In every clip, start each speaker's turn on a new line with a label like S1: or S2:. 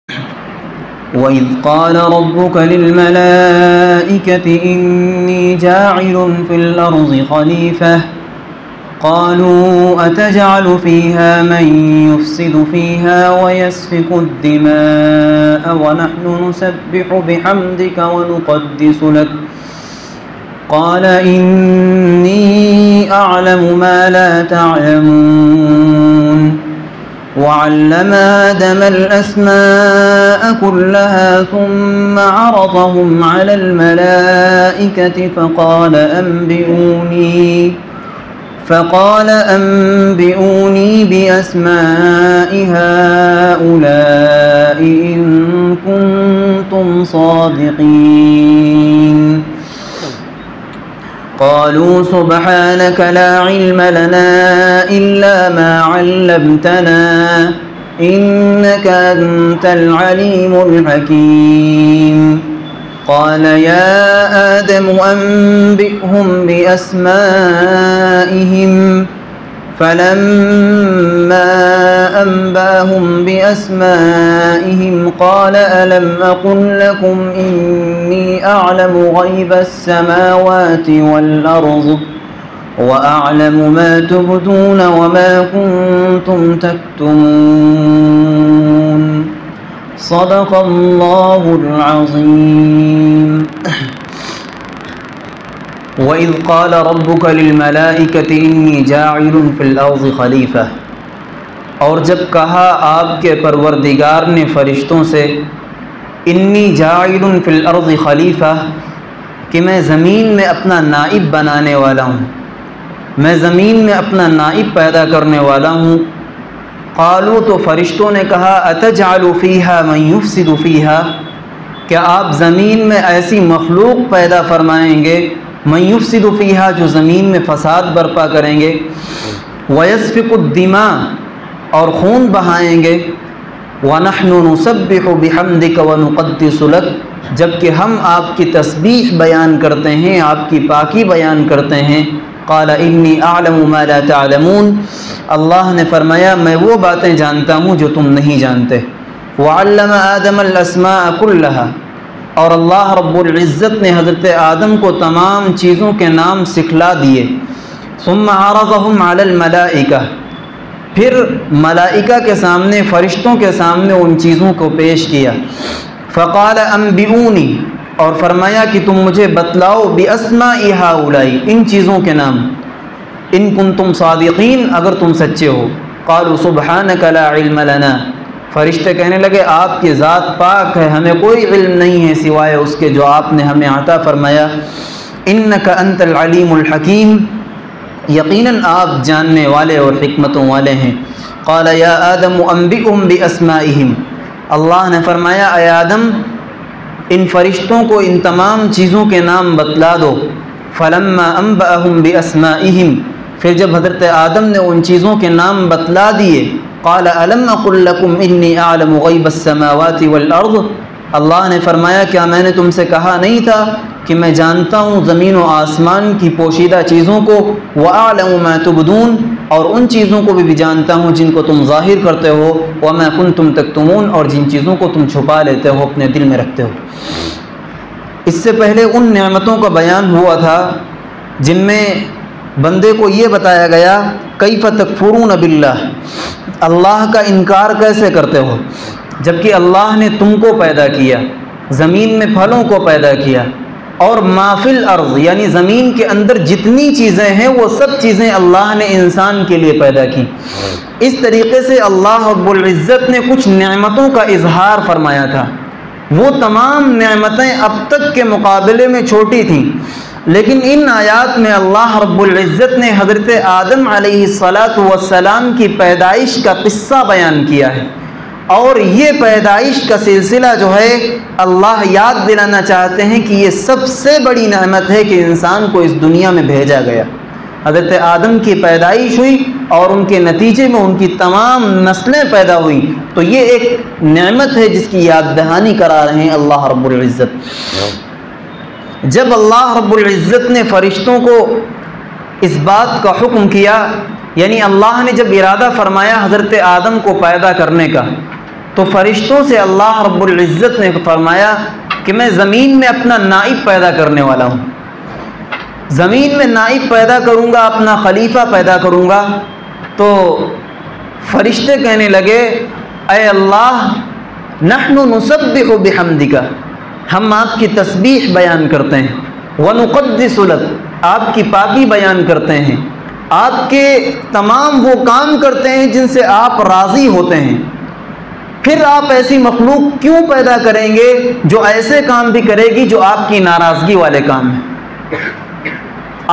S1: وَإِذْ قَالَ رَبُّكَ لِلْمَلَائِكَةِ إِنِّي جَاعِلٌ فِي الْأَرْضِ خَلِيفَةً قَالُوا أَتَجْعَلُ فِيهَا مَن يُفْسِدُ فِيهَا وَيَسْفِكُ الدِّمَاءَ وَنَحْنُ نُسَبِّحُ بِحَمْدِكَ وَنُقَدِّسُ لَكَ قَالَ إِنِّي أَعْلَمُ مَا لَا تَعْلَمُونَ وَعَلَّمَ آدَمَ الْأَسْمَاءَ كُلَّهَا ثُمَّ عَرَضَهُمْ عَلَى الْمَلَائِكَةِ فقال أنبئوني بأسماء هؤلاء إن كنتم صادقين قالوا سبحانك لا علم لنا إلا ما علمتنا إنك أنت العليم الحكيم قال يا آدم أنبئهم بأسمائهم فلما أنبأهم بأسمائهم قال ألم أقل لكم إني أعلم غيب السماوات والأرض وأعلم ما تبدون وما كنتم تكتمون صدق الله العظيم وَإِذْ قَالَ رَبُّكَ لِلْمَلَائِكَةِ إِنِّي جَاعِلٌ فِي الْأَرْضِ خَلِيفَةً، اور جب کہا آپ کے پروردگار نے فرشتوں سے انی جاعل فی الارض خلیفہ، کہ میں زمین میں اپنا نائب بنانے والا ہوں، میں زمین میں اپنا نائب پیدا کرنے والا ہوں۔ قالوا، تو فرشتوں نے کہا اتجعل فیہا من یفسد فیہا، کیا آپ زمین میں ایسی مخلوق پیدا فرمائیں گے من یفسد فیہا، جو زمین میں فساد برپا کریں گے، ویسفک الدماء، اور خون بہائیں گے، ونحن نسبح بحمدک ونقدس لک، جبکہ ہم آپ کی تسبیح بیان کرتے ہیں، آپ کی پاکی بیان کرتے ہیں۔ قال انی اعلم ما لا تعلمون، اللہ نے فرمایا میں وہ باتیں جانتا ہوں جو تم نہیں جانتے۔ وعلم آدم الاسماء کلھا، اور اللہ رب العزت نے حضرت آدم کو تمام چیزوں کے نام سکھلا دیے۔ ثم عرضهم علی الملائکہ، پھر ملائکہ کے سامنے، فرشتوں کے سامنے ان چیزوں کو پیش کیا۔ فقال انبئونی، اور فرمایا کہ تم مجھے بتلاؤ باسماء ہؤلاء، ان چیزوں کے نام، ان کنتم صادقین، اگر تم سچے ہو۔ قالوا سبحانک لا علم لنا، فرشتے کہنے لگے آپ کی ذات پاک ہے، ہمیں کوئی علم نہیں ہے سوائے اس کے جو آپ نے ہمیں عطا فرمایا۔ انک انت العلیم الحکیم، یقیناً آپ جاننے والے اور حکمتوں والے ہیں۔ قال یا آدم انبئهم باسمائهم، اللہ نے فرمایا اے آدم ان فرشتوں کو ان تمام چیزوں کے نام بتلا دو۔ فلما انبأهم باسمائهم، پھر جب حضرت آدم نے ان چیزوں کے نام بتلا دیے، قال الم اقل لكم انی اعلم غیب السماوات والارض، اللہ نے فرمایا کیا میں نے تم سے کہا نہیں تھا کہ میں جانتا ہوں زمین و آسمان کی پوشیدہ چیزوں کو، وَأَعْلَمُ مَا تُبْدُونَ، اور ان چیزوں کو بھی جانتا ہوں جن کو تم ظاہر کرتے ہو، وَمَا كُنْتُمْ تَكْتُمُونَ، اور جن چیزوں کو تم چھپا لیتے ہو، اپنے دل میں رکھتے ہو۔ اس سے پہلے ان نعمتوں کا بیان ہوا تھا جن میں بندے کو یہ بتایا گیا کیف تکفرون باللہ، اللہ کا انکار کیسے کرتے ہو، جبکہ اللہ نے تم کو پیدا کیا، زمین میں پھلوں کو پیدا کیا، اور ما فی الارض، یعنی زمین کے اندر جتنی چیزیں ہیں وہ سب چیزیں اللہ نے انسان کے لیے پیدا کی۔ اس طریقے سے اللہ رب العزت نے کچھ نعمتوں کا اظہار فرمایا تھا۔ وہ تمام نعمتیں اب تک کے مقابلے میں چھوٹی تھیں، لیکن ان آیات میں اللہ رب العزت نے حضرت آدم علیہ السلام کی پیدائش کا قصہ بیان کیا ہے، اور یہ پیدائش کا سلسلہ جو ہے اللہ یاد دلانا چاہتے ہیں کہ یہ سب سے بڑی نعمت ہے کہ انسان کو اس دنیا میں بھیجا گیا۔ حضرت آدم کی پیدائش ہوئی اور ان کے نتیجے میں ان کی تمام نسلیں پیدا ہوئیں، تو یہ ایک نعمت ہے جس کی یاد دہانی کرا رہے ہیں اللہ رب العزت۔ جب اللہ رب العزت نے فرشتوں کو اس بات کا حکم کیا، یعنی اللہ نے جب ارادہ فرمایا حضرت آدم کو پیدا کرنے کا، تو فرشتوں سے اللہ رب العزت نے فرمایا کہ میں زمین میں اپنا نائب پیدا کرنے والا ہوں، زمین میں نائب پیدا کروں گا، اپنا خلیفہ پیدا کروں گا۔ تو فرشتے کہنے لگے اے اللہ نحن نسبح بحمدک، ہم آپ کی تسبیح بیان کرتے ہیں، ونقدس لک، آپ کی پاکی بیان کرتے ہیں، آپ کے تمام وہ کام کرتے ہیں جن سے آپ راضی ہوتے ہیں، پھر آپ ایسی مخلوق کیوں پیدا کریں گے جو ایسے کام بھی کرے گی جو آپ کی ناراضگی والے کام ہیں؟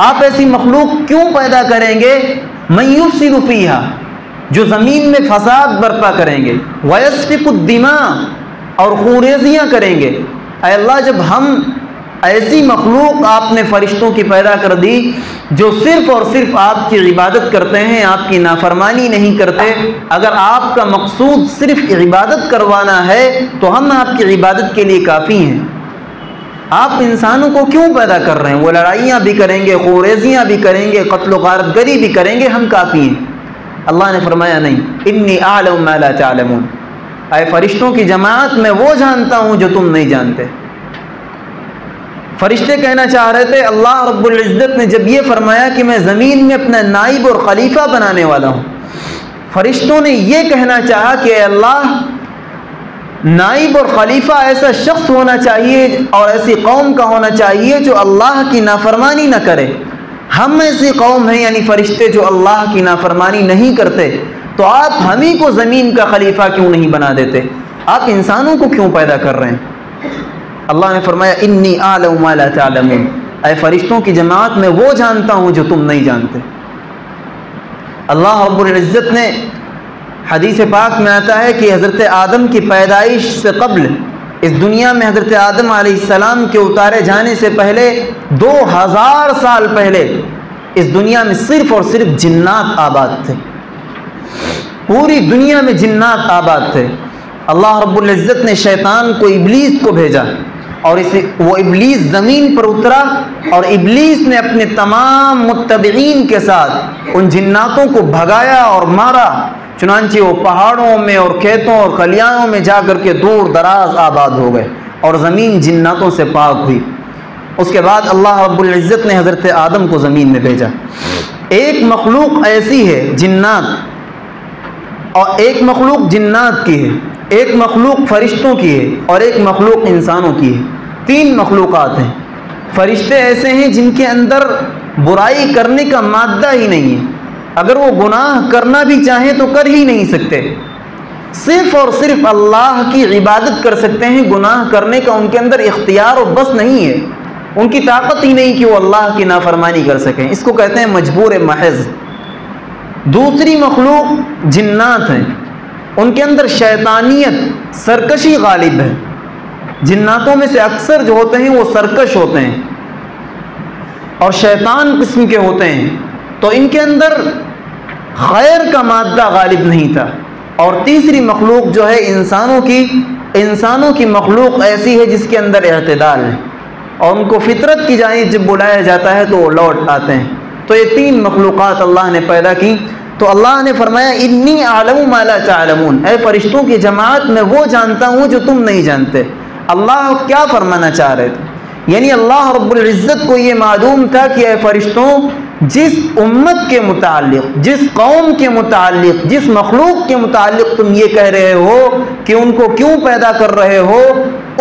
S1: آپ ایسی مخلوق کیوں پیدا کریں گے من یفسد فیہا، جو زمین میں فساد برپا کریں گے، ویسفک الدماء، اور خونریزیاں کریں گے۔ اے اللہ جب ہم ایسی مخلوق آپ نے فرشتوں کی پیدا کر دی جو صرف اور صرف آپ کی عبادت کرتے ہیں، آپ کی نافرمانی نہیں کرتے، اگر آپ کا مقصود صرف عبادت کروانا ہے تو ہم آپ کی عبادت کے لیے کافی ہیں۔ آپ انسانوں کو کیوں پیدا کر رہے ہیں؟ وہ لڑائیاں بھی کریں گے، خونریزیاں بھی کریں گے، قتل و غارت گری بھی کریں گے، ہم کافی ہیں۔ اللہ نے فرمایا نہیں، انی اعلم ما لا تعلمون، اے فرشتوں کی جماعت میں وہ جانتا ہوں جو تم نہیں جانتے۔ فرشتے کہنا چاہ رہے تھے اللہ رب العزت نے جب یہ فرمایا کہ میں زمین میں اپنا نائب اور خلیفہ بنانے والا ہوں، فرشتوں نے یہ کہنا چاہا کہ اے اللہ نائب اور خلیفہ ایسا شخص ہونا چاہیے اور ایسی قوم کا ہونا چاہیے جو اللہ کی نافرمانی نہ کرے۔ ہم ایسی قوم ہیں یعنی فرشتے جو اللہ کی نافرمانی نہیں کرتے، تو آپ ہمیں کو زمین کا خلیفہ کیوں نہیں بنا دیتے؟ آپ انسانوں کو کیوں پیدا کر رہے ہیں؟ اللہ نے فرمایا انی اعلم ما لا تعلمون، اے فرشتوں کی جماعت میں وہ جانتا ہوں جو تم نہیں جانتے۔ اللہ رب العزت نے حدیث پاک میں آتا ہے کہ حضرت آدم کی پیدائش سے قبل اس دنیا میں حضرت آدم علیہ السلام کے اتارے جانے سے پہلے 2000 سال پہلے اس دنیا میں صرف اور صرف جنات آباد تھے، پوری دنیا میں جنات آباد تھے۔ اللہ رب العزت نے شیطان کو ابلیس کو بھیجا اور وہ ابلیس زمین پر اترا اور ابلیس نے اپنے تمام متبعین کے ساتھ ان جناتوں کو بھگایا اور مارا، چنانچہ وہ پہاڑوں میں اور کھیتوں اور خلیانوں میں جا کر کے دور دراز آباد ہو گئے اور زمین جناتوں سے پاک ہوئی۔ اس کے بعد اللہ رب العزت نے حضرت آدم کو زمین میں بھیجا۔ ایک مخلوق ایسی ہے جنات، اور ایک مخلوق جنات کی ہے، ایک مخلوق فرشتوں کی ہے اور ایک مخلوق انسانوں کی ہے۔ 3 مخلوقات ہیں۔ فرشتے ایسے ہیں جن کے اندر برائی کرنے کا مادہ ہی نہیں ہے، اگر وہ گناہ کرنا بھی چاہیں تو کر ہی نہیں سکتے، صرف اور صرف اللہ کی عبادت کر سکتے ہیں، گناہ کرنے کا ان کے اندر اختیار و بس نہیں ہے، ان کی طاقت ہی نہیں کہ وہ اللہ کی نافرمانی کر سکیں، اس کو کہتے ہیں مجبور محض۔ دوسری مخلوق جنات ہیں، ان کے اندر شیطانیت، سرکشی غالب ہے۔ جناتوں میں سے اکثر جو ہوتے ہیں وہ سرکش ہوتے ہیں اور شیطان قسم کے ہوتے ہیں، تو ان کے اندر خیر کا مادہ غالب نہیں تھا۔ اور تیسری مخلوق جو ہے انسانوں کی مخلوق ایسی ہے جس کے اندر اعتدال ہے اور ان کو فطرت کی جانب جب بلایا جاتا ہے تو وہ لوٹ آتے ہیں۔ تو یہ 3 مخلوقات اللہ نے پیدا کی۔ تو اللہ نے فرمایا انی اعلم ما لا تعلمون، اے فرشتوں کی جماعت میں وہ جانتا ہوں جو تم نہیں جانتے۔ اللہ کیا فرمانا چاہ رہے تھے؟ یعنی اللہ رب العزت کو یہ معلوم تھا کہ اے فرشتوں، جس امت کے متعلق، جس قوم کے متعلق، جس مخلوق کے متعلق تم یہ کہہ رہے ہو کہ ان کو کیوں پیدا کر رہے ہو،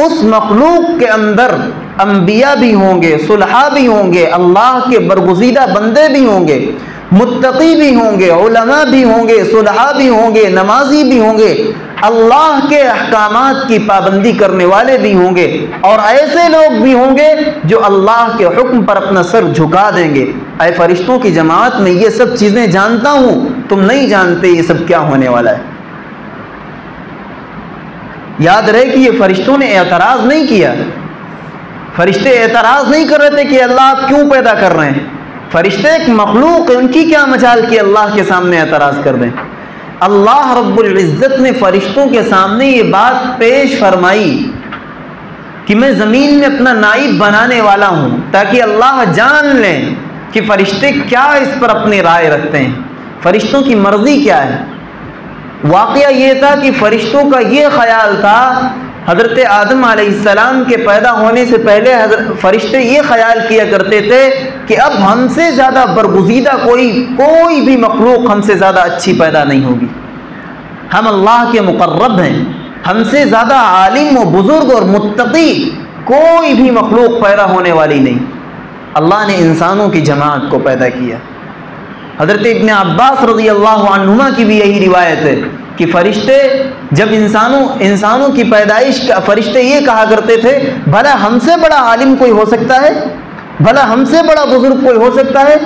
S1: اس مخلوق کے اندر انبیاء بھی ہوں گے، صلحاء بھی ہوں گے، اللہ کے برگزیدہ بندے بھی ہوں گے، متقی بھی ہوں گے، علماء بھی ہوں گے، صلحاء بھی ہوں گے، نمازی بھی ہوں گے، اللہ کے احکامات کی پابندی کرنے والے بھی ہوں گے، اور ایسے لوگ بھی ہوں گے جو اللہ کے حکم پر اپنا سر جھکا دیں گے۔ اے فرشتوں کی جماعت میں یہ سب چیزیں جانتا ہوں، تم نہیں جانتے یہ سب کیا ہونے والا ہے۔ یاد رہے کہ یہ فرشتوں نے اعتراض نہیں کیا، فرشتے اعتراض نہیں کر رہے تھے کہ اللہ آپ کیوں پیدا کر رہے ہیں۔ فرشتے ایک مخلوق ہے، ان کی کیا مجال کہ اللہ کے سامنے اعتراض کر دیں۔ اللہ رب العزت نے فرشتوں کے سامنے یہ بات پیش فرمائی کہ میں زمین میں اپنا نائب بنانے والا ہوں، تاکہ اللہ جان لیں کہ فرشتے کیا اس پر اپنی رائے رکھتے ہیں، فرشتوں کی مرضی کیا ہے۔ واقعہ یہ تھا کہ فرشتوں کا یہ خیال تھا، حضرت آدم علیہ السلام کے پیدا ہونے سے پہلے فرشتے یہ خیال کیا کرتے تھے کہ اب ہم سے زیادہ برگزیدہ کوئی بھی مخلوق ہم سے زیادہ اچھی پیدا نہیں ہوگی، ہم اللہ کے مقرب ہیں، ہم سے زیادہ عالم و بزرگ اور متقی کوئی بھی مخلوق پیدا ہونے والی نہیں۔ اللہ نے انسانوں کی جماعت کو پیدا کیا۔ حضرت ابن عباس رضی اللہ عنہما کی بھی یہی روایت ہے کہ فرشتے جب انسانوں کی پیدائش کا فرشتے یہ کہا کرتے تھے، بھلا ہم سے بڑا عالم کوئی ہو سکتا ہے، بھلا ہم سے بڑا بزرگ کوئی ہو سکتا ہے؟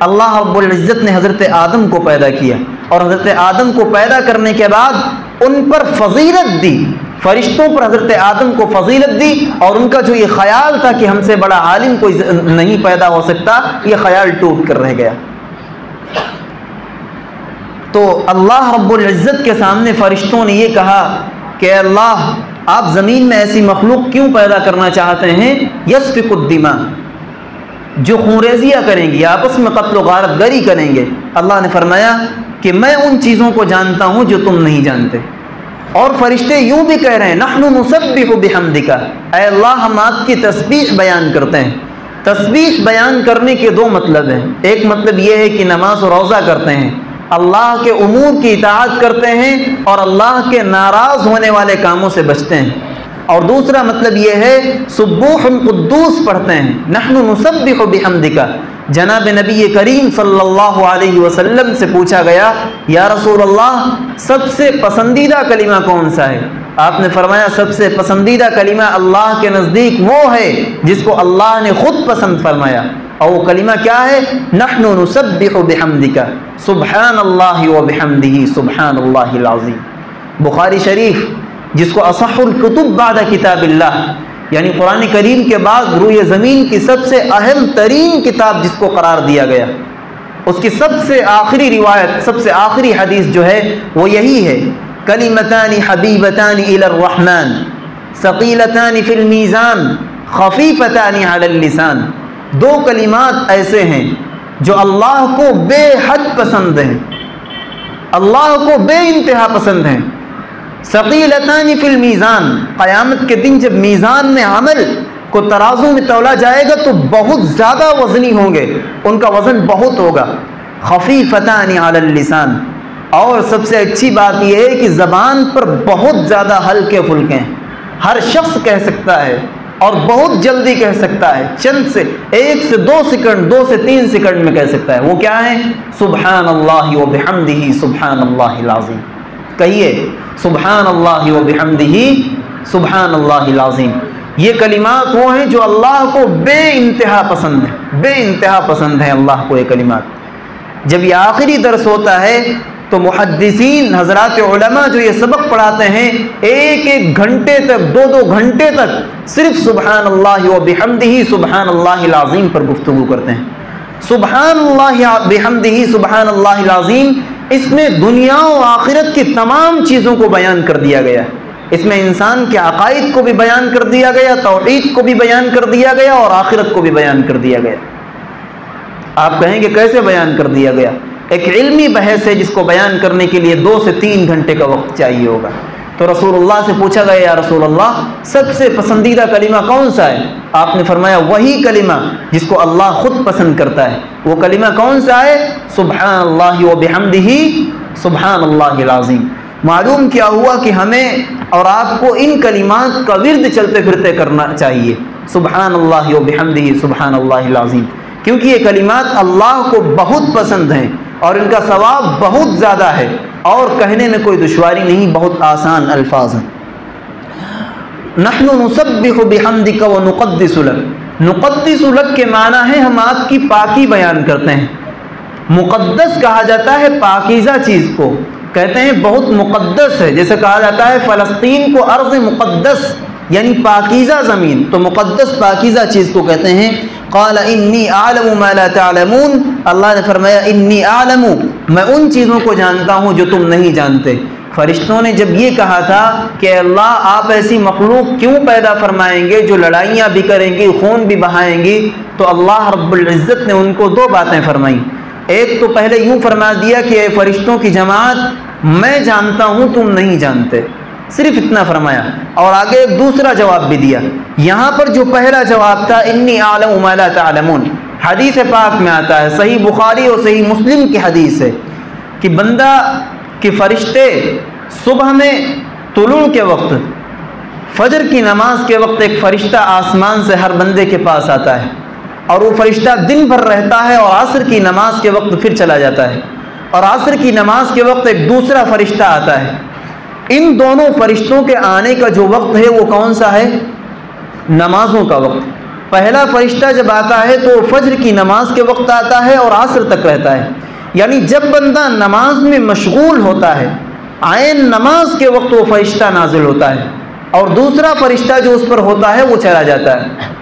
S1: اللہ رب العزت نے حضرت آدم کو پیدا کیا، اور حضرت آدم کو پیدا کرنے کے بعد ان پر فضیلت دی، فرشتوں پر حضرت آدم کو فضیلت دی، اور ان کا جو یہ خیال تھا کہ ہم سے بڑا عالم کوئی نہیں پیدا ہو سکتا، یہ خیال ٹوٹ کر رہ گیا۔ تو اللہ رب العزت کے سامنے فرشتوں نے یہ کہا کہ اللہ، آپ زمین میں ایسی مخلوق کیوں پیدا کرنا چاہتے ہیں یسفک الدماء، جو خونریزیاں کریں گی، آپس میں قتل و غارت گری کریں گے؟ اللہ نے فرمایا کہ میں ان چیزوں کو جانتا ہوں جو تم نہیں جانتے۔ اور فرشتے یوں بھی کہہ رہے ہیں، نحن نسبح بحمدک، اے اللہ ہم آپ کی تسبیح بیان کرتے ہیں۔ تسبیح بیان کرنے کے دو مطلب ہیں، ایک مطلب یہ ہے کہ نماز و روزہ کرتے ہیں، اللہ کے امور کی اطاعت کرتے ہیں اور اللہ کے ناراض ہونے والے کاموں سے بچتے ہیں، اور دوسرا مطلب یہ ہے سبوح قدوس پڑھتے ہیں، نحن نسبح بحمدک۔ جناب نبی کریم صلی اللہ علیہ وسلم سے پوچھا گیا، یا رسول اللہ سب سے پسندیدہ کلمہ کون سا ہے؟ آپ نے فرمایا سب سے پسندیدہ کلمہ اللہ کے نزدیک وہ ہے جس کو اللہ نے خود پسند فرمایا، اور وہ کلمہ کیا ہے؟ نحن نسبح بحمدک سبحان اللہ وبحمدہ سبحان اللہ العظیم۔ بخاری شریف جس کو اصح الکتب بعد کتاب اللہ، یعنی قرآن کریم کے بعد روئے زمین کی سب سے اہم ترین کتاب جس کو قرار دیا گیا، اس کی سب سے آخری روایت، سب سے آخری حدیث جو ہے وہ یہی ہے، کلمتان حبیبتان الی الرحمن ثقیلتان فی المیزان خفیفتان علی اللسان۔ دو کلمات ایسے ہیں جو اللہ کو بے حد پسند ہیں، اللہ کو بے انتہا پسند ہیں۔ ثقیلتان فی المیزان، قیامت کے دن جب میزان میں عمل کو ترازو میں تولا جائے گا تو بہت زیادہ وزنی ہوں گے، ان کا وزن بہت ہوگا۔ خفیفتان علی اللسان، اور سب سے اچھی بات یہ ہے کہ زبان پر بہت زیادہ ہلکے پھلکے ہیں، ہر شخص کہہ سکتا ہے اور بہت جلدی کہہ سکتا ہے، چند سے 1 سے 2 سیکنڈ 2 سے 3 سیکنڈ میں کہہ سکتا ہے۔ وہ کیا ہے؟ سبحان اللہ وبحمدہ سبحان اللہ العظیم۔ کہیے سبحان اللہ وبحمدہ سبحان اللہ العظیم۔ یہ کلمات وہ ہیں جو اللہ کو بے انتہا پسند ہیں، بے انتہا پسند ہیں اللہ کو یہ کلمات۔ جب یہ آخری درس ہوتا ہے تو محدثین حضرات علماء جو یہ سبق پڑھاتے ہیں 1 گھنٹے تک 2 گھنٹے تک صرف سبحان اللہ وبحمدہ سبحان اللہ العظیم پر گفتگو کرتے ہیں۔ سبحان اللہ بحمدہ سبحان اللہ العظیم، اس میں دنیا و آخرت کی تمام چیزوں کو بیان کر دیا گیا، اس میں انسان کے عقائد کو بھی بیان کر دیا گیا، توحید کو بھی بیان کر دیا گیا، اور آخرت کو بھی بیان کر دیا گیا۔ آپ کہیں گے کیسے بیان کر دیا گیا؟ ایک علمی بحث ہے جس کو بیان کرنے کے لیے 2 سے 3 گھنٹے کا وقت چاہیے ہوگا۔ تو رسول اللہ سے پوچھا گیا، یا رسول اللہ سب سے پسندیدہ کلمہ کون سا ہے؟ آپ نے فرمایا وہی کلمہ جس کو اللہ خود پسند کرتا ہے۔ وہ کلمہ کون سا ہے؟ سبحان اللہ وبحمدہ سبحان اللہ العظیم۔ معلوم کیا ہوا کہ ہمیں اور آپ کو ان کلمات کا ورد چلتے پھرتے کرنا چاہیے، سبحان اللہ وبحمدہ سبحان اللہ العظیم، کیونکہ یہ کلمات اللہ کو بہت پسند ہیں اور ان کا ثواب بہت زیادہ ہے، اور کہنے میں کوئی دشواری نہیں، بہت آسان الفاظ ہیں۔ نحن نسبح بحمدک ونقدس لک، نقدس لک کے معنی ہے ہم آپ کی پاکی بیان کرتے ہیں۔ مقدس کہا جاتا ہے پاکیزہ چیز کو، کہتے ہیں بہت مقدس ہے، جیسے کہا جاتا ہے فلسطین کو ارض مقدس، یعنی پاکیزہ زمین، تو مقدس پاکیزہ چیز کو کہتے ہیں۔ قال انی اعلم ما لا تعلمون، اللہ نے فرمایا انی اعلم، میں ان چیزوں کو جانتا ہوں جو تم نہیں جانتے۔ فرشتوں نے جب یہ کہا تھا کہ اللہ آپ ایسی مخلوق کیوں پیدا فرمائیں گے جو لڑائیاں بھی کریں گی، خون بھی بہائیں گی، تو اللہ رب العزت نے ان کو 2 باتیں فرمائیں۔ ایک تو پہلے یوں فرما دیا کہ اے فرشتوں کی جماعت، میں جانتا ہوں تم نہیں جانتے، صرف اتنا فرمایا۔ اور آگے ایک دوسرا جواب بھی دیا۔ یہاں پر جو پہلا جواب تھا انی اعلم ما لا تعلمون، حدیث پاک میں آتا ہے، صحیح بخاری اور صحیح مسلم کی حدیث ہے کہ بندہ کہ فرشتے صبح میں طلوع کے وقت، فجر کی نماز کے وقت ایک فرشتہ آسمان سے ہر بندے کے پاس آتا ہے، اور وہ فرشتہ دن بھر رہتا ہے اور عصر کی نماز کے وقت پھر چلا جاتا ہے، اور عصر کی نماز کے وقت ایک دوسرا فرشتہ آتا ہے۔ ان دونوں فرشتوں کے آنے کا جو وقت ہے وہ کون سا ہے؟ نمازوں کا وقت۔ پہلا فرشتہ جب آتا ہے تو فجر کی نماز کے وقت آتا ہے اور عصر تک رہتا ہے، یعنی جب بندہ نماز میں مشغول ہوتا ہے عین نماز کے وقت وہ فرشتہ نازل ہوتا ہے، اور دوسرا فرشتہ جو اس پر ہوتا ہے وہ چلا جاتا ہے۔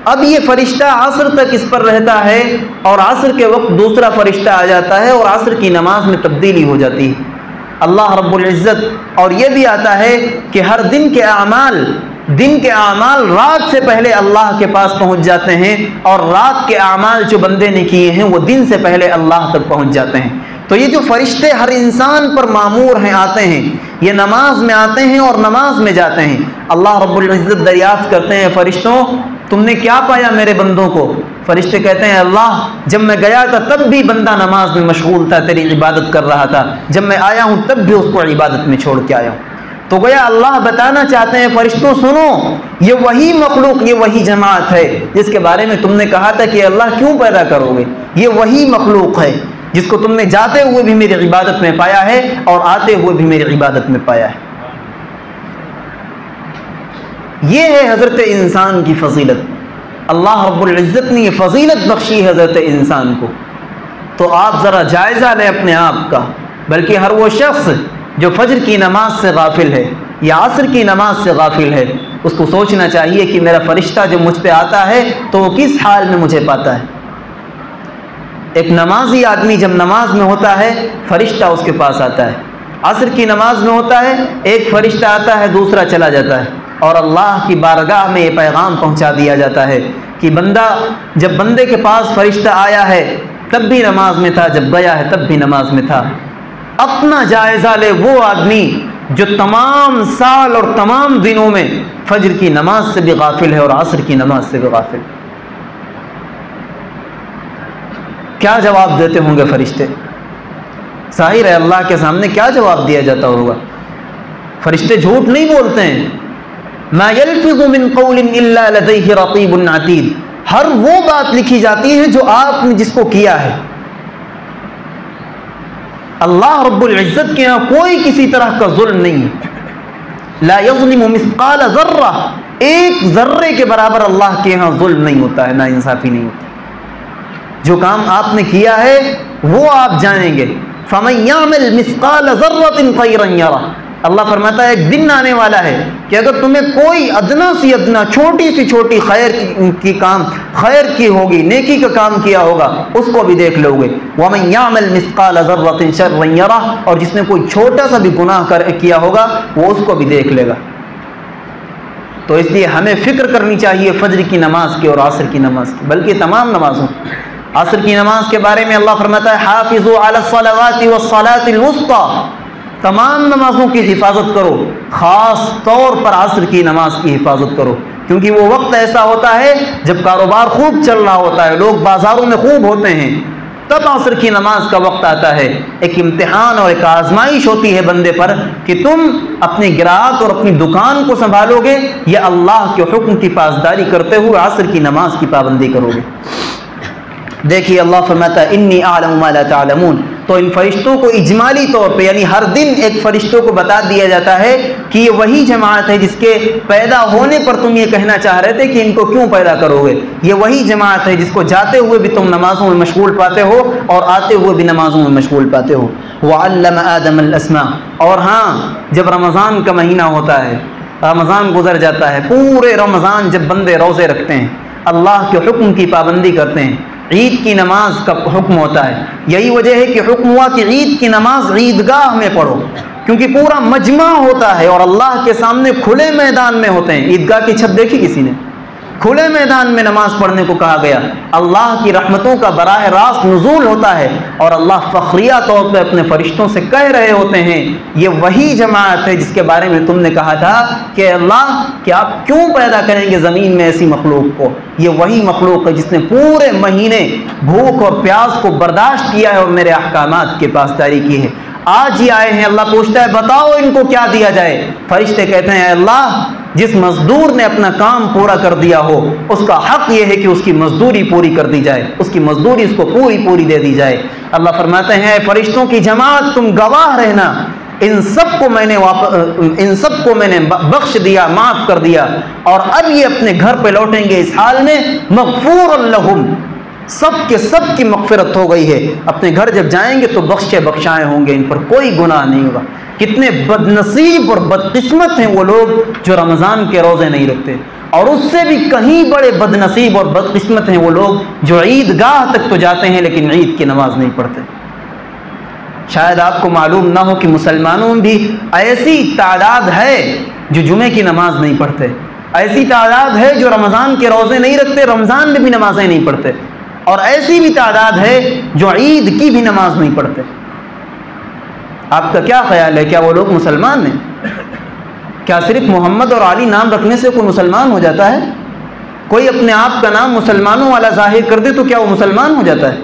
S1: اب یہ فرشتہ عصر تک اس پر رہتا ہے اور عصر کے وقت دوسرا فرشتہ آ جاتا ہے اور عصر کی نماز میں تبدیلی ہو جاتی ہے۔ اللہ رب العزت، اور یہ بھی آتا ہے کہ ہر دن کے اعمال رات سے پہلے اللہ کے پاس پہنچ جاتے ہیں، اور رات کے اعمال جو بندے نے کیے ہیں وہ دن سے پہلے اللہ تک پہنچ جاتے ہیں۔ تو یہ جو فرشتے ہر انسان پر مامور ہیں، آتے ہیں، یہ نماز میں آتے ہیں اور نماز میں جاتے ہیں۔ اللہ رب العزت دریافت کرتے ہیں فرشتوں تم نے کیا پایا میرے بندوں کو؟ فرشتے کہتے ہیں اللہ جب میں گیا تھا تب بھی بندہ نماز میں مشغول تھا، تیری عبادت کر رہا تھا، جب میں آیا ہوں تب بھی اس کو عبادت میں چھوڑ کے آیا ہوں۔ تو گویا اللہ بتانا چاہتے ہیں فرشتوں سنو، یہ وہی مخلوق، یہ وہی جماعت ہے جس کے بارے میں تم نے کہا تھا کہ اللہ کیوں پیدا کرو گے، یہ وہی مخلوق ہے جس کو تم نے جاتے ہوئے بھی میری عبادت میں پایا ہے اور آتے ہوئے بھی میری عبادت میں پایا ہے۔ یہ ہے حضرت انسان کی فضیلت۔ اللہ رب العزت نے یہ فضیلت بخشی ہے حضرت انسان کو۔ تو آپ ذرا جائزہ لیں اپنے آپ کا، بلکہ ہر وہ شخص جو فجر کی نماز سے غافل ہے یا عصر کی نماز سے غافل ہے، اس کو سوچنا چاہیے کہ میرا فرشتہ جو مجھ پہ آتا ہے تو وہ کس حال میں مجھے پاتا ہے۔ ایک نمازی آدمی جب نماز میں ہوتا ہے فرشتہ اس کے پاس آتا ہے، عصر کی نماز میں ہوتا ہے ایک فرشتہ آتا ہے دوسرا چلا جاتا ہے، اور اللہ کی بارگاہ میں یہ پیغام پہنچا دیا جاتا ہے کہ بندہ جب بندے کے پاس فرشتہ آیا ہے تب بھی نماز میں تھا، جب گیا ہے تب بھی نماز میں تھا۔ اپنا جائزہ لے وہ آدمی جو تمام سال اور تمام دنوں میں فجر کی نماز سے بھی غافل ہے اور عصر کی نماز سے بھی غافل۔ کیا جواب دیتے ہوں گے فرشتے؟ ظاہر ہے اللہ کے سامنے کیا جواب دیا جاتا ہوگا۔ فرشتے جھوٹ نہیں بولتے ہیں۔ ما یلفظ من قول الا لدیہ رقیب عتید، ہر وہ بات لکھی جاتی ہے جو آپ نے جس کو کیا ہے۔ اللہ رب العزت کے یہاں کوئی کسی طرح کا ظلم نہیں ہے۔ لا یظلم مثقال ذرہ، ایک ذرے کے برابر اللہ کے یہاں ظلم نہیں ہوتا ہے، نا انصافی نہیں ہوتی۔ جو کام آپ نے کیا ہے وہ آپ جانیں گے۔ فمن یعمل مثقال ذرۃ خیرا یرہ، اللہ فرماتا ہے ایک دن آنے والا ہے کہ اگر تمہیں کوئی ادنا سی ادنا چھوٹی سی چھوٹی خیر کی ہوگی، نیکی کا کام کیا ہوگا، اس کو بھی دیکھ لو گے۔ ومن یعمل مثقال ذرۃ شرا یرہ، اور جس نے کوئی چھوٹا سا بھی گناہ کیا ہوگا وہ اس کو بھی دیکھ لے گا۔ تو اس لیے ہمیں فکر کرنی چاہیے فجر کی نماز کی اور عصر کی نماز کی، بلکہ تمام نمازوں۔ عصر کی نماز کے بارے میں اللہ فرماتا ہے حافظوا علی الصلوات والصلاۃ الوسطی، تمام نمازوں کی حفاظت کرو، خاص طور پر عصر کی نماز کی حفاظت کرو، کیونکہ وہ وقت ایسا ہوتا ہے جب کاروبار خوب چل رہا ہوتا ہے، لوگ بازاروں میں خوب ہوتے ہیں، تب عصر کی نماز کا وقت آتا ہے۔ ایک امتحان اور ایک آزمائش ہوتی ہے بندے پر کہ تم اپنے گراہک اور اپنی دکان کو سنبھالو گے یا اللہ کے حکم کی پاسداری کرتے ہوئے عصر کی نماز کی پابندی کرو گے۔ دیکھیے اللہ فرماتا ہے انی اعلم ما لا تعلمون، تو ان فرشتوں کو اجمالی طور پہ یعنی ہر دن ایک فرشتوں کو بتا دیا جاتا ہے کہ یہ وہی جماعت ہے جس کے پیدا ہونے پر تم یہ کہنا چاہ رہے تھے کہ ان کو کیوں پیدا کرو گے، یہ وہی جماعت ہے جس کو جاتے ہوئے بھی تم نمازوں میں مشغول پاتے ہو اور آتے ہوئے بھی نمازوں میں مشغول پاتے ہو۔ وعلم آدم الاسماء، اور ہاں جب رمضان کا مہینہ ہوتا ہے، رمضان گزر جاتا ہے، پورے رمضان جب بندے روزے رکھتے ہیں، اللہ کے حکم کی پابندی کرتے ہیں، عید کی نماز کا حکم ہوتا ہے، یہی وجہ ہے کہ حکم ہوا کہ عید کی نماز عیدگاہ میں پڑھو، کیونکہ پورا مجمع ہوتا ہے اور اللہ کے سامنے کھلے میدان میں ہوتے ہیں۔ عیدگاہ کی چھت دیکھی کسی نے؟ کھلے میدان میں نماز پڑھنے کو کہا گیا۔ اللہ کی رحمتوں کا براہ راست نزول ہوتا ہے اور اللہ فخریہ طور پہ اپنے فرشتوں سے کہہ رہے ہوتے ہیں یہ وہی جماعت ہے جس کے بارے میں تم نے کہا تھا کہ اللہ کہ آپ کیوں پیدا کریں گے زمین میں ایسی مخلوق کو، یہ وہی مخلوق ہے جس نے پورے مہینے بھوک اور پیاس کو برداشت کیا ہے اور میرے احکامات کی پاسداری کی ہے۔ آج ہی آئے ہیں، اللہ پوچھتا ہے بتاؤ ان کو کیا دیا جائے؟ فرشتے کہتے ہیں اے اللہ جس مزدور نے اپنا کام پورا کر دیا ہو اس کا حق یہ ہے کہ اس کی مزدوری پوری کر دی جائے، اس کی مزدوری اس کو پوری دے دی جائے۔ اللہ فرماتے ہیں اے فرشتوں کی جماعت تم گواہ رہنا، ان سب کو میں نے بخش دیا، معاف کر دیا، اور اب یہ اپنے گھر پہ لوٹیں گے اس حال میں مغفور لہم، سب کے سب کی مغفرت ہو گئی ہے۔ اپنے گھر جب جائیں گے تو بخشائے ہوں گے، ان پر کوئی گناہ نہیں ہوگا۔ کتنے بد نصیب اور بدقسمت ہیں وہ لوگ جو رمضان کے روزے نہیں رکھتے، اور اس سے بھی کہیں بڑے بد نصیب اور بدقسمت ہیں وہ لوگ جو عید گاہ تک تو جاتے ہیں لیکن عید کی نماز نہیں پڑھتے۔ شاید آپ کو معلوم نہ ہو کہ مسلمانوں میں بھی ایسی تعداد ہے جو جمعے کی نماز نہیں پڑھتے، ایسی تعداد ہے جو رمضان کے روزے نہیں رکھتے، رمضان میں بھی نمازیں نہیں پڑھتے، اور ایسی بھی تعداد ہے جو عید کی بھی نماز نہیں پڑھتے۔ آپ کا کیا خیال ہے، کیا وہ لوگ مسلمان ہیں؟ کیا صرف محمد اور علی نام رکھنے سے کوئی مسلمان ہو جاتا ہے؟ کوئی اپنے آپ کا نام مسلمانوں والا ظاہر کر دے تو کیا وہ مسلمان ہو جاتا ہے؟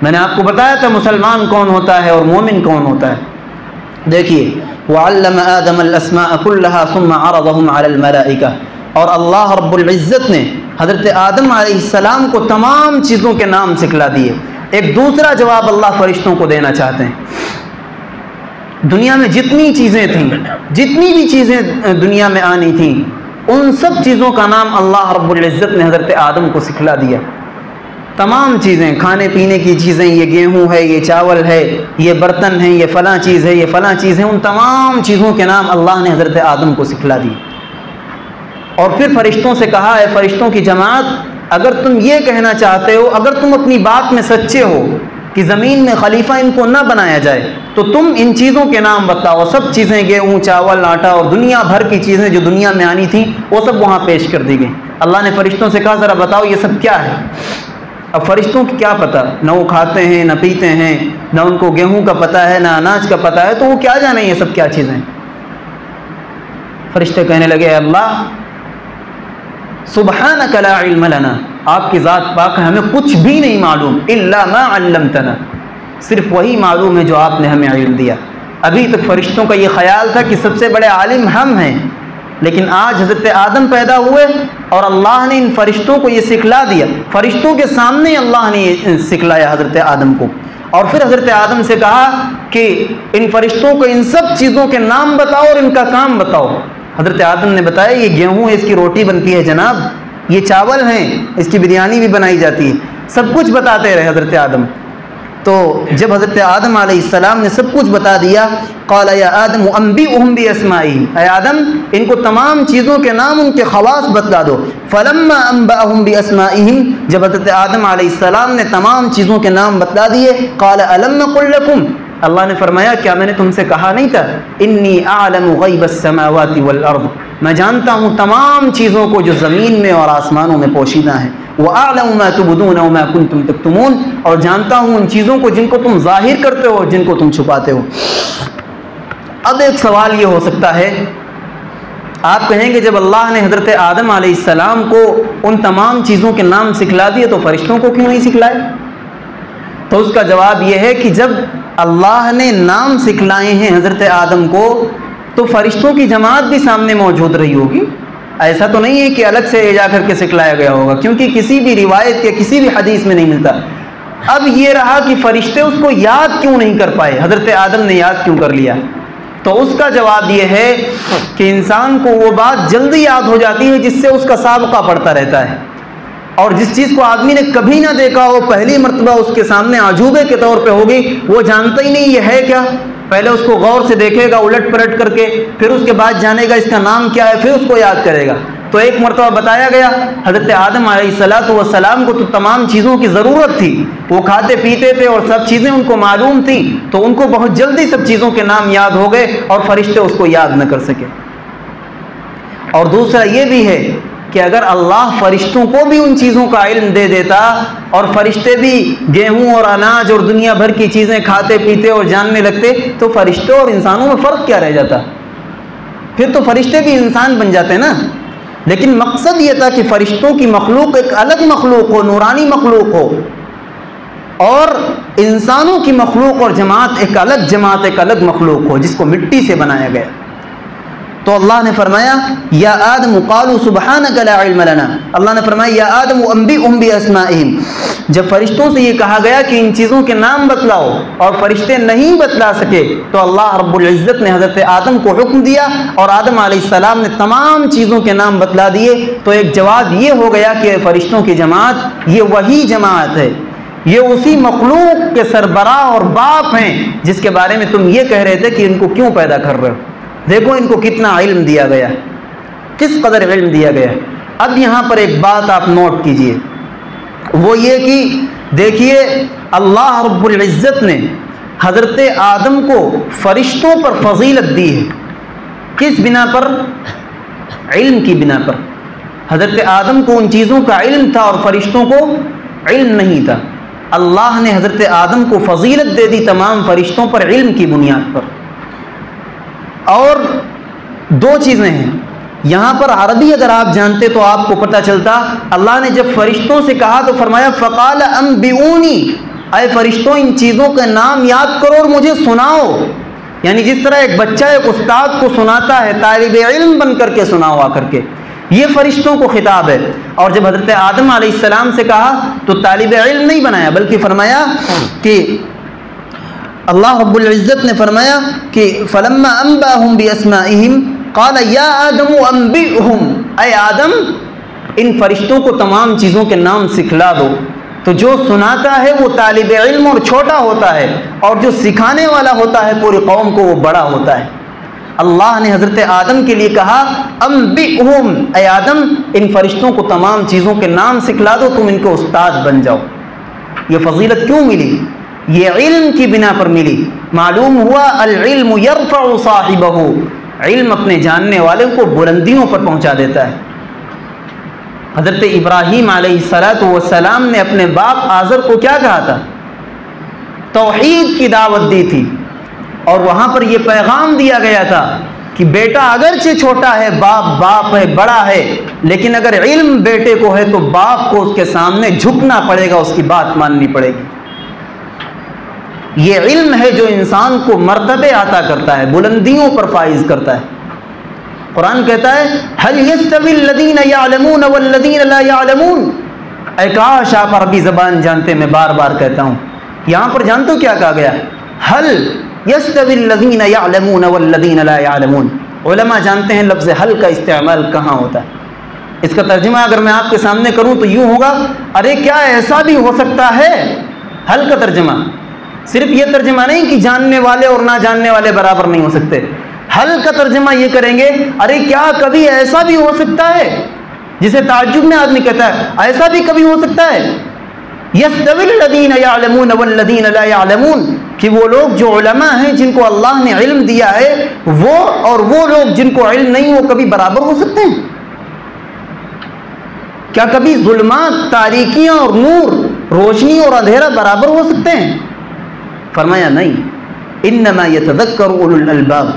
S1: میں نے آپ کو بتایا تھا مسلمان کون ہوتا ہے اور مومن کون ہوتا ہے۔ دیکھیے وَعَلَّمَ آدَمَ الْأَسْمَاءَ كُلَّهَا ثُمَّ عَرَضَهُمْ عَلَى الْمَلَائِكَةِ، اور اللہ رب العزت نے حضرت آدم علیہ السلام کو تمام چیزوں کے نام سکھلا دیے۔ ایک دوسرا جواب اللہ فرشتوں کو دینا چاہتے ہیں۔ دنیا میں جتنی چیزیں تھیں، جتنی بھی چیزیں دنیا میں آنی تھیں، ان سب چیزوں کا نام اللہ رب العزت نے حضرت آدم کو سکھلا دیا۔ تمام چیزیں، کھانے پینے کی چیزیں، یہ گیہوں ہے، یہ چاول ہے، یہ برتن ہے، یہ فلاں چیز ہے، یہ فلاں چیز ہے، ان تمام چیزوں کے نام اللہ نے حضرت آدم کو سکھلا دیے۔ اور پھر فرشتوں سے کہا ہے فرشتوں کی جماعت اگر تم یہ کہنا چاہتے ہو، اگر تم اپنی بات میں سچے ہو کہ زمین میں خلیفہ ان کو نہ بنایا جائے تو تم ان چیزوں کے نام بتاؤ۔ سب چیزیں گیہوں، چاول، آٹا اور دنیا بھر کی چیزیں جو دنیا میں آنی تھیں وہ سب وہاں پیش کر دی گئیں۔ اللہ نے فرشتوں سے کہا ذرا بتاؤ یہ سب کیا ہے؟ اب فرشتوں کی کیا پتہ، نہ وہ کھاتے ہیں نہ پیتے ہیں، نہ ان کو گیہوں کا پتہ ہے نہ اناج کا پتہ ہے، تو وہ کیا جانے یہ سب کیا چیزیں؟ فرشتے کہنے لگے اے اللہ سبحانک لا علم لنا، آپ کی ذات پاک ہے، ہمیں کچھ بھی نہیں معلوم، الا ما علمتنا، صرف وہی معلوم ہے جو آپ نے ہمیں علم دیا۔ ابھی تک فرشتوں کا یہ خیال تھا کہ سب سے بڑے عالم ہم ہیں، لیکن آج حضرت آدم پیدا ہوئے اور اللہ نے ان فرشتوں کو یہ سکھلا دیا، فرشتوں کے سامنے اللہ نے یہ سکھلایا حضرت آدم کو۔ اور پھر حضرت آدم سے کہا کہ ان فرشتوں کو ان سب چیزوں کے نام بتاؤ اور ان کا کام بتاؤ۔ حضرت آدم نے بتایا یہ گیہوں ہے، اس کی روٹی بنتی ہے جناب، یہ چاول ہیں، اس کی بریانی بھی بنائی جاتی ہے، سب کچھ بتاتے رہے حضرت آدم۔ تو جب حضرت آدم علیہ السلام نے سب کچھ بتا دیا قال یا آدم انبئهم باسمائهم، اے آدم ان کو تمام چیزوں کے نام ان کے خواص بتلا دو۔ فلما انبأهم باسمائهم، جب حضرت آدم علیہ السلام نے تمام چیزوں کے نام بتلا دیے قال الم نقل لكم، اللہ نے فرمایا کیا میں نے تم سے کہا نہیں تھا انی اعلم غیب السماوات والارض، میں جانتا ہوں تمام چیزوں کو جو زمین میں اور آسمانوں میں پوشیدہ ہیں، وَأَعْلَمُ مَا تُبْدُونَ وَمَا كُنْتُمْ تَكْتُمُونَ، اور جانتا ہوں ان چیزوں کو جن کو تم ظاہر کرتے ہو جن کو تم چھپاتے ہو۔ اب ایک سوال یہ ہو سکتا ہے، آپ کہیں گے جب اللہ نے حضرت آدم علیہ السلام کو ان تمام چیزوں کے نام سکھلا دیے تو فرشتوں کو کیوں نہیں سکھلائے؟ تو اس کا جواب یہ ہے کہ جب اللہ نے نام سکھلائے ہیں حضرت آدم کو تو فرشتوں کی جماعت بھی سامنے موجود رہی ہوگی، ایسا تو نہیں ہے کہ الگ سے لے جا کر کے سکھلایا گیا ہوگا، کیونکہ کسی بھی روایت یا کسی بھی حدیث میں نہیں ملتا۔ اب یہ رہا کہ فرشتے اس کو یاد کیوں نہیں کر پائے، حضرت آدم نے یاد کیوں کر لیا؟ تو اس کا جواب یہ ہے کہ انسان کو وہ بات جلدی یاد ہو جاتی ہے جس سے اس کا سابقہ پڑتا رہتا ہے، اور جس چیز کو آدمی نے کبھی نہ دیکھا ہو پہلی مرتبہ اس کے سامنے عجوبے کے طور پہ ہوگی، وہ جانتا ہی نہیں یہ ہے کیا، پہلے اس کو غور سے دیکھے گا الٹ پلٹ کر کے، پھر اس کے بعد جانے گا اس کا نام کیا ہے، پھر اس کو یاد کرے گا۔ تو ایک مرتبہ بتایا گیا حضرت آدم علیہ السلام کو تو تمام چیزوں کی ضرورت تھی، وہ کھاتے پیتے تھے اور سب چیزیں ان کو معلوم تھیں، تو ان کو بہت جلدی سب چیزوں کے نام یاد ہو گئے اور فرشتے اس کو یاد نہ کر سکے۔ اور دوسرا یہ بھی ہے کہ اگر اللہ فرشتوں کو بھی ان چیزوں کا علم دے دیتا اور فرشتے بھی گیہوں اور اناج اور دنیا بھر کی چیزیں کھاتے پیتے اور جاننے لگتے تو فرشتوں اور انسانوں میں فرق کیا رہ جاتا؟ پھر تو فرشتے بھی انسان بن جاتے نا. لیکن مقصد یہ تھا کہ فرشتوں کی مخلوق ایک الگ مخلوق ہو، نورانی مخلوق ہو، اور انسانوں کی مخلوق اور جماعت ایک الگ مخلوق ہو جس کو مٹی سے بنایا گیا. تو اللہ نے فرمایا یا آدم قالوا سبحانک لا علم لنا، اللہ نے فرمایا یا آدم انبئہم باسمائہم. جب فرشتوں سے یہ کہا گیا کہ ان چیزوں کے نام بتلاؤ اور فرشتے نہیں بتلا سکے تو اللہ رب العزت نے حضرت آدم کو حکم دیا اور آدم علیہ السلام نے تمام چیزوں کے نام بتلا دیے. تو ایک جواب یہ ہو گیا کہ فرشتوں کی جماعت یہ وہی جماعت ہے، یہ اسی مخلوق کے سربراہ اور باپ ہیں جس کے بارے میں تم یہ کہہ رہے تھے کہ ان کو کیوں پیدا کر رہے ہو. دیکھو ان کو کتنا علم دیا گیا، کس قدر علم دیا گیا. اب یہاں پر ایک بات آپ نوٹ کیجئے، وہ یہ کہ دیکھیے اللہ رب العزت نے حضرت آدم کو فرشتوں پر فضیلت دی ہے. کس بنا پر؟ علم کی بنا پر. حضرت آدم کو ان چیزوں کا علم تھا اور فرشتوں کو علم نہیں تھا. اللہ نے حضرت آدم کو فضیلت دے دی تمام فرشتوں پر علم کی بنیاد پر. اور دو چیزیں ہیں یہاں پر، عربی اگر آپ جانتے تو آپ کو پتہ چلتا. اللہ نے جب فرشتوں سے کہا تو فرمایا فقال انبئونی، اے فرشتوں ان چیزوں کے نام یاد کرو اور مجھے سناؤ. یعنی جس طرح ایک بچہ ایک استاد کو سناتا ہے طالب علم بن کر کے سناؤ آ کر کے، یہ فرشتوں کو خطاب ہے. اور جب حضرت آدم علیہ السلام سے کہا تو طالب علم نہیں بنایا بلکہ فرمایا کہ اللہ رب العزت نے فرمایا کہ فلما انبأهم باسمائهم قال یا آدم انبئهم، اے آدم ان فرشتوں کو تمام چیزوں کے نام سکھلا دو. تو جو سناتا ہے وہ طالب علم اور چھوٹا ہوتا ہے، اور جو سکھانے والا ہوتا ہے پوری قوم کو وہ بڑا ہوتا ہے. اللہ نے حضرت آدم کے لیے کہا انبئهم، اے آدم ان فرشتوں کو تمام چیزوں کے نام سکھلا دو، تم ان کے استاد بن جاؤ. یہ فضیلت کیوں ملی؟ یہ علم کی بنا پر ملی. معلوم ہوا العلم یرفع صاحبہ، علم اپنے جاننے والے کو بلندیوں پر پہنچا دیتا ہے. حضرت ابراہیم علیہ السلام نے اپنے باپ آزر کو کیا کہا تھا؟ توحید کی دعوت دی تھی، اور وہاں پر یہ پیغام دیا گیا تھا کہ بیٹا اگرچہ چھوٹا ہے، باپ ہے، بڑا ہے، لیکن اگر علم بیٹے کو ہے تو باپ کو اس کے سامنے جھکنا پڑے گا، اس کی بات ماننی پڑے گی. یہ علم ہے جو انسان کو مرتبے عطا کرتا ہے، بلندیوں پر فائز کرتا ہے. قرآن کہتا ہے هل يستوي الذين يعلمون والذين لا يعلمون. اے کاش آپ عربی زبان جانتے، میں بار بار کہتا ہوں. یہاں پر جانتے ہو کیا کہا گیا؟ هل يستوي الذين يعلمون والذين لا يعلمون. علماء جانتے ہیں لفظ حل کا استعمال کہاں ہوتا ہے. اس کا ترجمہ اگر میں آپ کے سامنے کروں تو یوں ہوگا، ارے کیا ایسا بھی ہو سکتا ہے. حل کا ترجمہ صرف یہ ترجمہ نہیں کہ جاننے والے اور نہ جاننے والے برابر نہیں ہو سکتے. حل کا ترجمہ یہ کریں گے، ارے کیا کبھی ایسا بھی ہو سکتا ہے، جسے تعجب میں آدمی کہتا ہے ایسا بھی کبھی ہو سکتا ہے. یستوی الذین یعلمون والذین لا یعلمون، کہ وہ لوگ جو علماء ہیں جن کو اللہ نے علم دیا ہے وہ اور وہ لوگ جن کو علم نہیں وہ کبھی برابر ہو سکتے ہیں؟ کیا کبھی ظلمات، تاریکیاں اور نور، روشنی اور اندھیرا برابر ہو سکتے ہیں؟ فرمایا نہیں. انما یتذکر اولو الالباب،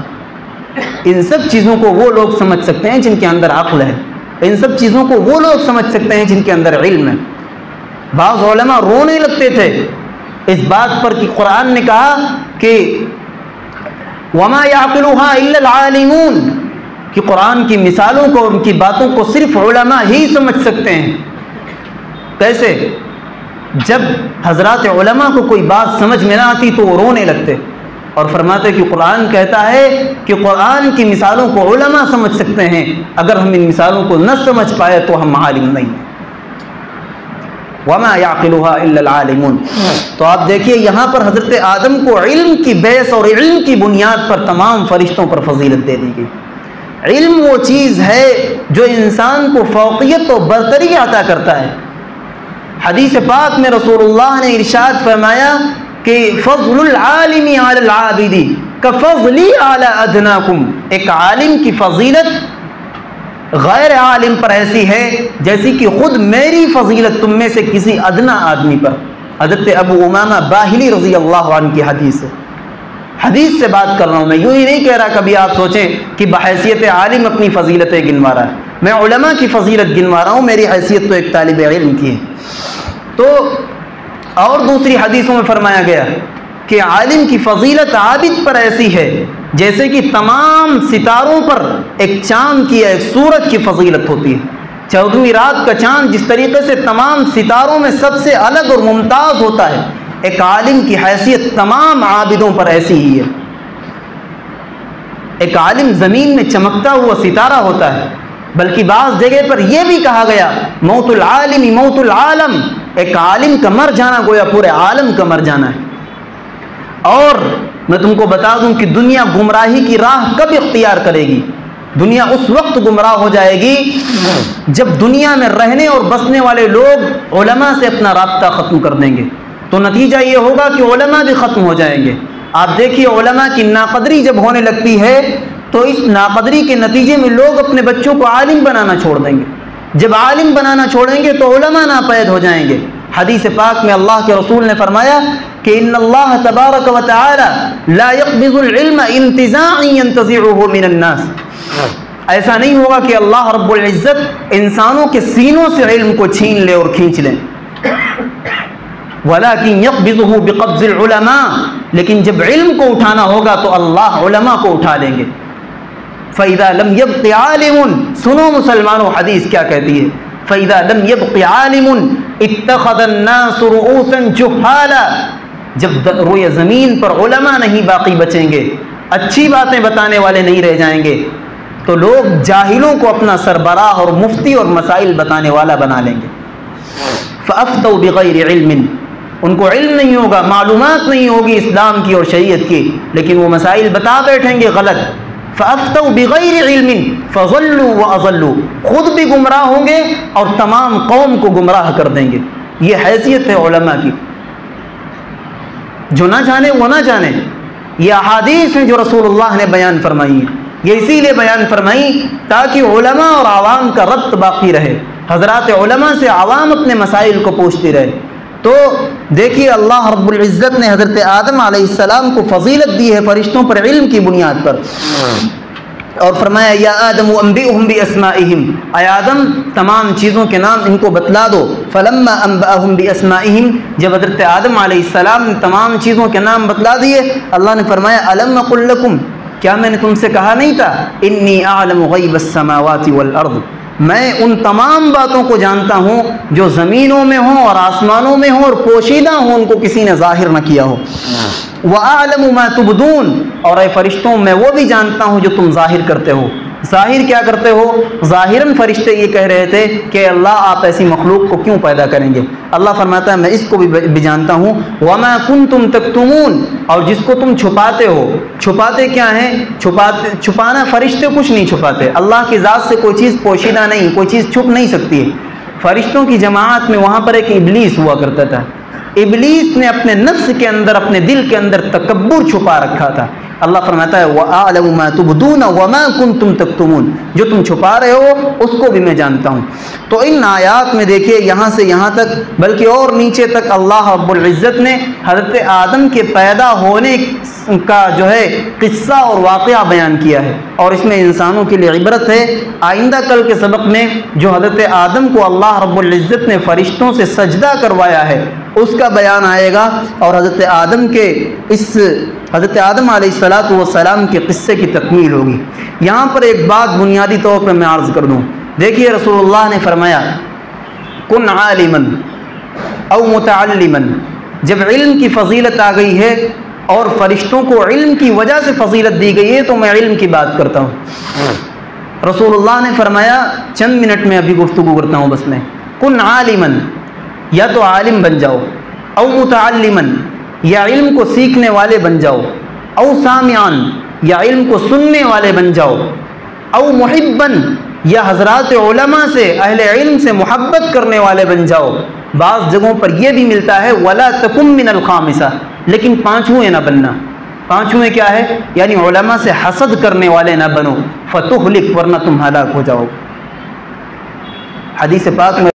S1: ان سب چیزوں کو وہ لوگ سمجھ سکتے ہیں جن کے اندر عقل ہے، ان سب چیزوں کو وہ لوگ سمجھ سکتے ہیں جن کے اندر علم ہے. بعض علماء رونے لگتے تھے اس بات پر کہ قرآن نے کہا کہ وما یعقلها الا العالمون، کہ قرآن کی مثالوں کو، ان کی باتوں کو صرف علماء ہی سمجھ سکتے ہیں. کیسے؟ جب حضرات علماء کو کوئی بات سمجھ میں نہ آتی تو وہ رونے لگتے اور فرماتے کہ قرآن کہتا ہے کہ قرآن کی مثالوں کو علماء سمجھ سکتے ہیں، اگر ہم ان مثالوں کو نہ سمجھ پائے تو ہم عالم نہیں ہیں. وما يعقلها الا العالمون. تو آپ دیکھیے یہاں پر حضرت آدم کو علم کی بیس اور علم کی بنیاد پر تمام فرشتوں پر فضیلت دے دی گئی. علم وہ چیز ہے جو انسان کو فوقیت و برتری عطا کرتا ہے. حدیث پاک میں رسول اللہ نے ارشاد فرمایا کہ فضل العالم علی العابد کفضلی علی ادناکم. ایک عالم کی فضیلت غیر عالم پر ایسی ہے جیسی کہ خود میری فضیلت تم میں سے کسی ادنا آدمی پر۔ حضرت ابو امامہ باہلی رضی اللہ عنہ کی حدیث ہے، حدیث سے بات کر رہا ہوں میں، یوں ہی نہیں کہہ رہا کبھی آپ سوچیں کہ بحیثیت عالم اپنی فضیلتیں گنوا رہا ہے، میں علماء کی فضیلت گنوا رہا ہوں، میری حیثیت تو ایک طالب علم کی ہے۔ تو اور دوسری حدیثوں میں فرمایا گیا کہ عالم کی فضیلت عابد پر ایسی ہے جیسے کہ تمام ستاروں پر ایک چاند کی، ایک سورج کی فضیلت ہوتی ہے۔ 14ویں رات کا چاند جس طریقے سے تمام ستاروں میں سب سے الگ اور ممتاز ہوتا ہے، ایک عالم کی حیثیت تمام عابدوں پر ایسی ہی ہے۔ ایک عالم زمین میں چمکتا ہوا ستارہ ہوتا ہے، بلکہ بعض جگہ پر یہ بھی کہا گیا موت العالم موت العالم، ایک عالم کا مر جانا گویا پورے عالم کا مر جانا ہے۔ اور میں تم کو بتا دوں کہ دنیا گمراہی کی راہ کب اختیار کرے گی؟ دنیا اس وقت گمراہ ہو جائے گی جب دنیا میں رہنے اور بسنے والے لوگ علماء سے اپنا رابطہ ختم کر دیں گے، تو نتیجہ یہ ہوگا کہ علماء بھی ختم ہو جائیں گے۔ آپ دیکھیے علماء کی ناقدری جب ہونے لگتی ہے تو اس ناقدری کے نتیجے میں لوگ اپنے بچوں کو عالم بنانا چھوڑ دیں گے، جب عالم بنانا چھوڑیں گے تو علماء ناپید ہو جائیں گے۔ حدیث پاک میں اللہ کے رسول نے فرمایا کہ ان اللہ تبارک و تعالی لا يقبض العلم انتزاعا ينتزعه من الناس، ایسا نہیں ہوگا کہ اللہ رب العزت انسانوں کے سینوں سے علم کو چھین لے اور کھینچ لے، ولكن يقبضه بقبض العلماء، لیکن جب علم کو اٹھانا ہوگا تو اللہ علماء کو اٹھا لیں گے۔ فَإِذَا لَمْ يَبْقِ عَالِمٌ، سنو مسلمانوں حدیث کیا کہتی ہے، فَإِذَا لَمْ يَبْقِ عَالِمٌ اتَّخَذَ النَّاسُ رُؤُوسًا جُهَّالًا، جب روئے زمین پر علماء نہیں باقی بچیں گے، اچھی باتیں بتانے والے نہیں رہ جائیں گے، تو لوگ جاہلوں کو اپنا سربراہ اور مفتی اور مسائل بتانے والا بنا لیں گے۔ فَأَفْتَوْا بِغَيْرِ عِلْمٍ، ان کو علم نہیں ہوگا، معلومات نہیں ہوگی اسلام کی اور شریعت کی، لیکن وہ مسائل بتا بیٹھیں گے غلط۔ فَأَفْتَوْا بِغَيْرِ عِلْمٍ فَضَلُّوا وَأَضَلُّوا، خود بھی گمراہ ہوں گے اور تمام قوم کو گمراہ کر دیں گے۔ یہ حیثیت ہے علماء کی، جو نہ جانے وہ نہ جانے۔ یہ احادیث ہیں جو رسول اللہ نے بیان فرمائی ہیں، یہ اسی لیے بیان فرمائی تاکہ علماء اور عوام کا ربط باقی رہے، حضرات علماء سے عوام اپنے مسائل کو پوچھتی رہے۔ تو دیکھیے اللہ رب العزت نے حضرت آدم علیہ السلام کو فضیلت دی ہے فرشتوں پر علم کی بنیاد پر، اور فرمایا یا آدم انبئہم باسمائہم، اے آدم تمام چیزوں کے نام ان کو بتلا دو۔ فلما انبأہم باسمائہم، جب حضرت آدم علیہ السلام نے تمام چیزوں کے نام بتلا دیے، اللہ نے فرمایا الم اقل لکم، کیا میں نے تم سے کہا نہیں تھا انی اعلم غیب السماوات والارض، میں ان تمام باتوں کو جانتا ہوں جو زمینوں میں ہوں اور آسمانوں میں ہوں اور پوشیدہ ہوں، ان کو کسی نے ظاہر نہ کیا ہو۔ وَأَعْلَمُ مَا تُبْدُونَ، اور اے فرشتوں میں وہ بھی جانتا ہوں جو تم ظاہر کرتے ہو۔ ظاہر کیا کرتے ہو؟ ظاہراً فرشتے یہ کہہ رہے تھے کہ اللہ آپ ایسی مخلوق کو کیوں پیدا کریں گے؟ اللہ فرماتا ہے میں اس کو بھی جانتا ہوں۔ وَمَا كُنْتُمْ تَكْتُمُونَ، اور جس کو تم چھپاتے ہو۔ چھپاتے کیا ہیں؟ چھپانا فرشتے کچھ نہیں چھپاتے، اللہ کی ذات سے کوئی چیز پوشیدہ نہیں، کوئی چیز چھپ نہیں سکتی ہے۔ فرشتوں کی جماعت میں وہاں پر ایک ابلیس ہوا کرتا تھا، ابلیس نے اپنے نفس کے اندر، اپنے دل کے اندر تکبر چھپا رکھا تھا۔ اللہ فرماتا ہے وَأَعْلَمُ مَا تُبْدُونَ وَمَا كُنْتُمْ تَكْتُمُونَ، جو تم چھپا رہے ہو اس کو بھی میں جانتا ہوں۔ تو ان آیات میں دیکھیے یہاں سے یہاں تک بلکہ اور نیچے تک اللہ رب العزت نے حضرت آدم کے پیدا ہونے کا جو ہے قصہ اور واقعہ بیان کیا ہے، اور اس میں انسانوں کے لیے عبرت ہے۔ آئندہ کل کے سبق میں جو حضرت آدم کو اللہ رب العزت نے فرشتوں سے سجدہ کروایا ہے اس کا بیان آئے گا، اور حضرت آدم علیہ السلام کے قصے کی تکمیل ہوگی۔ یہاں پر ایک بات بنیادی طور پر میں عرض کر دوں، دیکھیے رسول اللہ نے فرمایا کن عالما او متعلما، جب علم کی فضیلت آ گئی ہے اور فرشتوں کو علم کی وجہ سے فضیلت دی گئی ہے تو میں علم کی بات کرتا ہوں۔ رسول اللہ نے فرمایا چند منٹ میں ابھی گفتگو کرتا ہوں بس میں، کن عالما، یا تو عالم بن جاؤ، او متعلما، یا علم کو سیکھنے والے بن جاؤ، او سامعان، یا علم کو سننے والے بن جاؤ، او محبا، یا حضرات علماء سے، اہل علم سے محبت کرنے والے بن جاؤ۔ بعض جگہوں پر یہ بھی ملتا ہے ولا تکم من الخامسہ، لیکن پانچویں نہ بننا۔ پانچویں کیا ہے؟ یعنی علماء سے حسد کرنے والے نہ بنو، فتہلک، ورنہ تم ہلاک ہو جاؤ۔ حدیث پاک میں